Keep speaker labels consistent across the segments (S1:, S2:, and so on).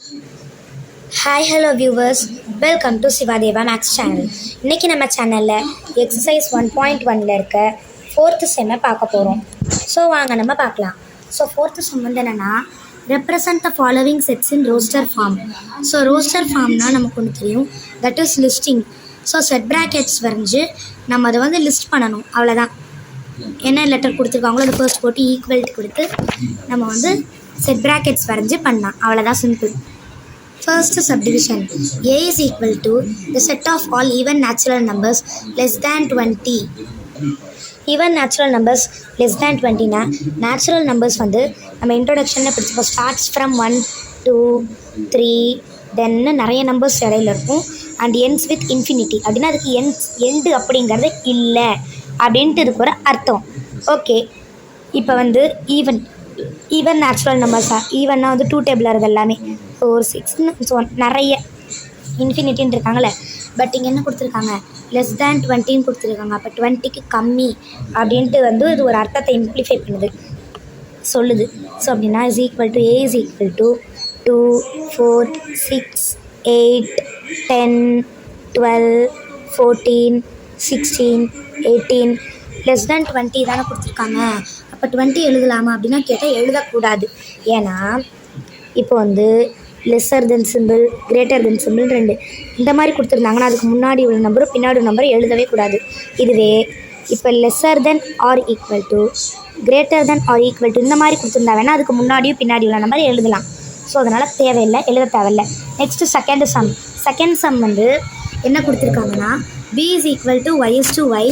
S1: Hi hello viewers, welcome to Sivadeva makes channel. இன்றைக்கி நம்ம சேனலில் எக்ஸசைஸ் 1.1ல் இருக்க 4th செம்மை பார்க்க போகிறோம். ஸோ வாங்க நம்ம பார்க்கலாம். ஸோ 4th செம் வந்து என்னென்னா, represent the following sets in roster form. So roster ஃபார்ம்னால் நமக்கு ஒன்று தெரியும், that is listing. So set brackets வரைஞ்சி நம்ம அதை வந்து லிஸ்ட் பண்ணணும், அவ்வளோதான். என்ன லெட்டர் கொடுத்துருக்காங்களோ அதை ஃபர்ஸ்ட் போட்டு ஈக்குவல்ட்டி கொடுத்து நம்ம வந்து செட் ப்ராக்கெட்ஸ் வரைஞ்சி பண்ணலாம், அவ்வளோதான், simple. First subdivision, A is equal to the set of all even natural numbers less than 20. Even natural numbers less than 20 na natural numbers வந்து நம்ம இன்ட்ரோடக்ஷனில் படிச்சுப்போம். ஸ்டார்ட்ஸ் ஃப்ரம் 1 2 3 தென் நிறைய நம்பர்ஸ் இடையில இருக்கும். அண்ட் எண்ட்ஸ் வித் இன்ஃபினிட்டி அப்படின்னா அதுக்கு end அப்படிங்கிறது இல்லை அப்படின்ட்டு இதுக்கு ஒரு அர்த்தம். ஓகே, இப்போ வந்து ஈவன் நேச்சுரல் நம்பர்ஸா, ஈவன்னா வந்து 2 டேபிள் இருக்குது எல்லாமே, 4 6 ஸோ நிறைய இன்ஃபினிட்டின்னு இருக்காங்களே. பட் இங்கே என்ன கொடுத்துருக்காங்க, லெஸ் தேன் 20ன்னு கொடுத்துருக்காங்க. அப்போ 20க்கு கம்மி அப்படின்ட்டு வந்து இது ஒரு அர்த்தத்தை இம்ப்ளிஃபை பண்ணுது, சொல்லுது. ஸோ அப்படின்னா is equal to A is equal to 2 4 6 8 10 12 14 16 18 less than 20 தானே கொடுத்துருக்காங்க. அப்போ 20 எழுதலாமா அப்படின்னா கேட்டால் எழுதக்கூடாது. ஏன்னா இப்போ வந்து லெஸ்ஸர் தென் சிம்பிள், கிரேட்டர் தென் சிம்பிள் ரெண்டு இந்த மாதிரி கொடுத்துருந்தாங்கன்னா அதுக்கு முன்னாடி உள்ள நம்பரும் பின்னாடி உள்ள நம்பரும் எழுதவே கூடாது. இதுவே இப்போ lesser than or equal to, greater than or equal to இந்த மாதிரி கொடுத்துருந்தா வேணால் அதுக்கு முன்னாடியும் பின்னாடி உள்ள நம்பர் எழுதலாம். ஸோ அதனால் தேவையில்லை, எழுத தேவையில்லை. நெக்ஸ்ட்டு செகண்ட் சம் வந்து என்ன கொடுத்துருக்காங்கன்னா, b is equal to y is to y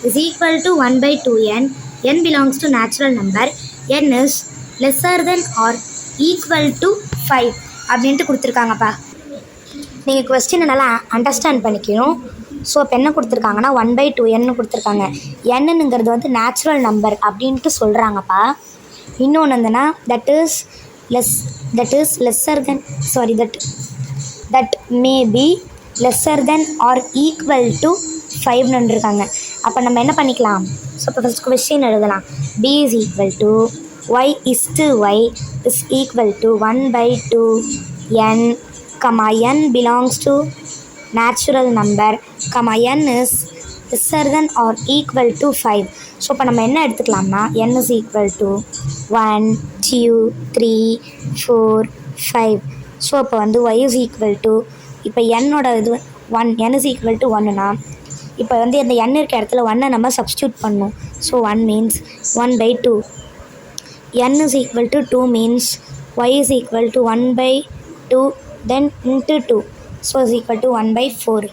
S1: is equal to 1/2n, n belongs to natural number, n is lesser than or equal to 5 அப்படின்ட்டு கொடுத்துருக்காங்கப்பா. நீங்கள் கொஸ்டினை நல்லா அண்டர்ஸ்டாண்ட் பண்ணிக்கணும். ஸோ இப்போ என்ன கொடுத்துருக்காங்கன்னா 1/2n கொடுத்துருக்காங்க. என்னங்கிறது வந்து நேச்சுரல் நம்பர் அப்படின்ட்டு சொல்கிறாங்கப்பா. இன்னொன்று வந்துன்னா that is lesser than that may be lesser than or equal to 5ன்னு இருக்காங்க. அப்போ நம்ம என்ன பண்ணிக்கலாம், ஸோ இப்போ ஃபஸ்ட் கொஸ்டின் எழுதலாம். b is equal to y is to y is equal to 1/2n, n belongs to natural number, n is lesser than or equal to 5. So இப்போ நம்ம என்ன எடுத்துக்கலாம்னா n is equal to 1 2 3 4 5. So இப்போ வந்து y is equal to, இப்போ என்னோட இது 1, n is equal to 1னா இப்போ வந்து இந்த n இருக்க இடத்துல 1 நம்ம சப்ஸ்டியூட் பண்ணணும். So 1 means 1/2. n is equal to 2 means y is equal to 1/2 then into 2, so is equal to 1/4.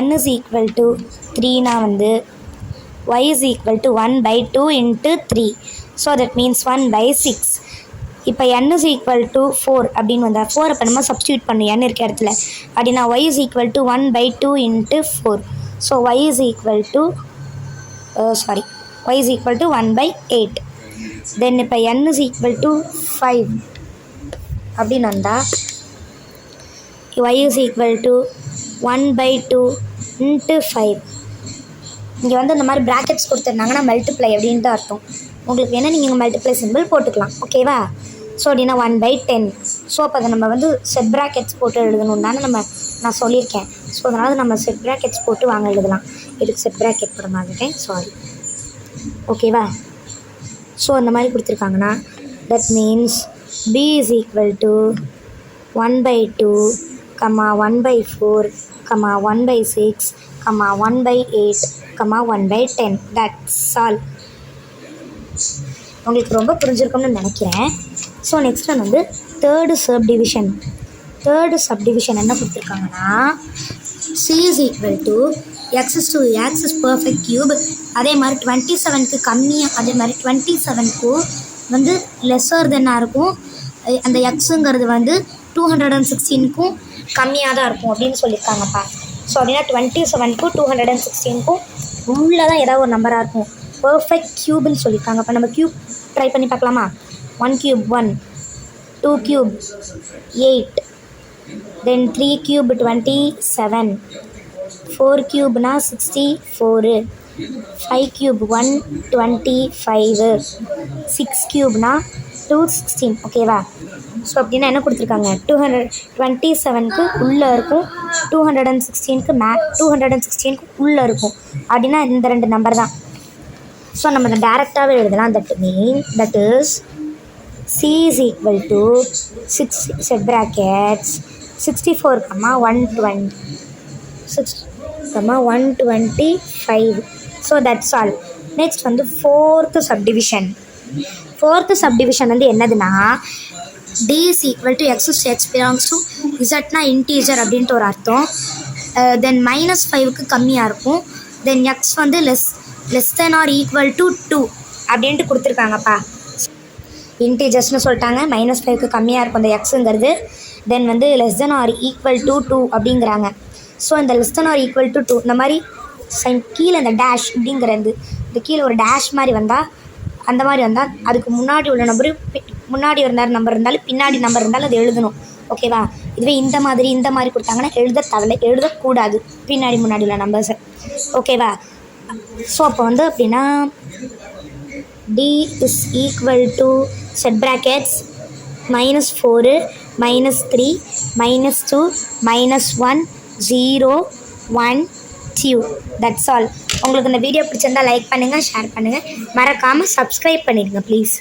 S1: n is equal to 3னா வந்து y is equal to 1/2 into 3, so that means 1/6. இப்போ n is equal to 4 அப்படின்னு வந்தால் 4 அப்போ நம்ம substitute பண்ணணும் n இருக்க இடத்துல. அப்படின்னா y is equal to 1/2 into 4, so y is equal to y is equal to 1/8. தென் இப்போ n is equal to 5 அப்படின்னு வந்தால் y is equal to 1/2 into 5. இங்கே வந்து இந்த மாதிரி ப்ராக்கெட்ஸ் கொடுத்துருந்தாங்கன்னா மல்டிப்ளை அப்படின்ட்டு அர்த்தம். உங்களுக்கு வேணால் நீங்கள் மல்டிப்ளை சிம்பிள் போட்டுக்கலாம், ஓகேவா. ஸோ அப்படின்னா 1/10. ஸோ அப்போ அதை நம்ம வந்து செட் ப்ராக்கெட்ஸ் போட்டு எழுதணும் தானே நான் சொல்லியிருக்கேன். ஸோ அதனால் நம்ம செட் ப்ராக்கெட்ஸ் போட்டு வாங்க எழுதலாம். இதுக்கு செட் ப்ராக்கெட் போட மாட்டேன், சாரி, ஓகேவா. ஸோ அந்த மாதிரி கொடுத்துருக்காங்கன்னா that means b is equal to 1/2, 1/4, 1/6, 1/8, 1/10. That's all. உங்களுக்கு ரொம்ப புரிஞ்சிருக்கும்னு நினைக்கிறேன். ஸோ நெக்ஸ்ட் வந்து தேர்டு சப்டிவிஷன் என்ன கொடுத்துருக்காங்கன்னா, c is equal to x is to x is perfect cube. அதே மாதிரி 27க்கு கம்மியாக, அதே மாதிரி 27க்கு வந்து லெஸ்ஸர் தென்னாக இருக்கும். அந்த எக்ஸுங்கிறது வந்து 216க்கும் கம்மியாக தான் இருக்கும் அப்படின்னு சொல்லியிருக்காங்கப்பா. ஸோ அப்படின்னா 27க்கும் 216க்கும் உள்ளே தான் ஏதாவது ஒரு நம்பராக இருக்கும். பர்ஃபெக்ட் க்யூப்னு சொல்லியிருக்காங்க. அப்போ நம்ம க்யூப் ட்ரை பண்ணி பார்க்கலாமா. 1 cube 1, 2 cube 8, then 3 cube 27, 4 cube 64, 5 cube 125, 6 cube 216 ஓகேவா. ஸோ அப்படின்னா என்ன கொடுத்துருக்காங்க, 227க்கு உள்ளே இருக்கும், 216க்கு 216க்கு உள்ளே இருக்கும். அப்படின்னா இந்த 2 நம்பர் தான். ஸோ நம்ம அதை டேரெக்டாகவே எழுதலாம். That is C is equal to 6 set brackets 64, 125. So that's all. Next வந்து ஃபோர்த்து சப்டிவிஷன். வந்து என்னதுன்னா, D is equal to x belongs to zனா இன்டீஜர் அப்படின்ட்டு ஒரு அர்த்தம். தென் -5க்கு கம்மியாக இருக்கும். தென் எக்ஸ் வந்து less than or equal to 2 அப்படின்ட்டு கொடுத்துருக்காங்கப்பா. இன்டீஜர்ஸ்னு சொல்லிட்டாங்க, -5க்கு கம்மியாக இருக்கும் அந்த எக்ஸுங்கிறது. தென் வந்து less than or equal to 2 அப்படிங்கிறாங்க. ஸோ இந்த less than or equal to 2 இந்த மாதிரி சைன் கீழே இந்த டேஷ் அப்படிங்கிறது, இந்த கீழே ஒரு டேஷ் மாதிரி வந்தால், அந்த மாதிரி வந்தால் அதுக்கு முன்னாடி உள்ள நம்பரு, முன்னாடி ஒரு நம்பர் இருந்தாலும் பின்னாடி நம்பர் இருந்தாலும் அது எழுதணும். ஓகேவா. இதுவே இந்த மாதிரி கொடுத்தாங்கன்னா எழுதக்கூடாது பின்னாடி முன்னாடி உள்ள நம்பர்ஸை. ஓகேவா. ஸோ அப்போ வந்து அப்படின்னா D is equal to set brackets -4, -3, -2, -1, 0, 1, 2. That's all. உங்களுக்கு இந்த வீடியோ பிடிச்சிருந்தால் லைக் பண்ணுங்கள், ஷேர் பண்ணுங்கள், மறக்காமல் சப்ஸ்கிரைப் பண்ணிடுங்க ப்ளீஸ்.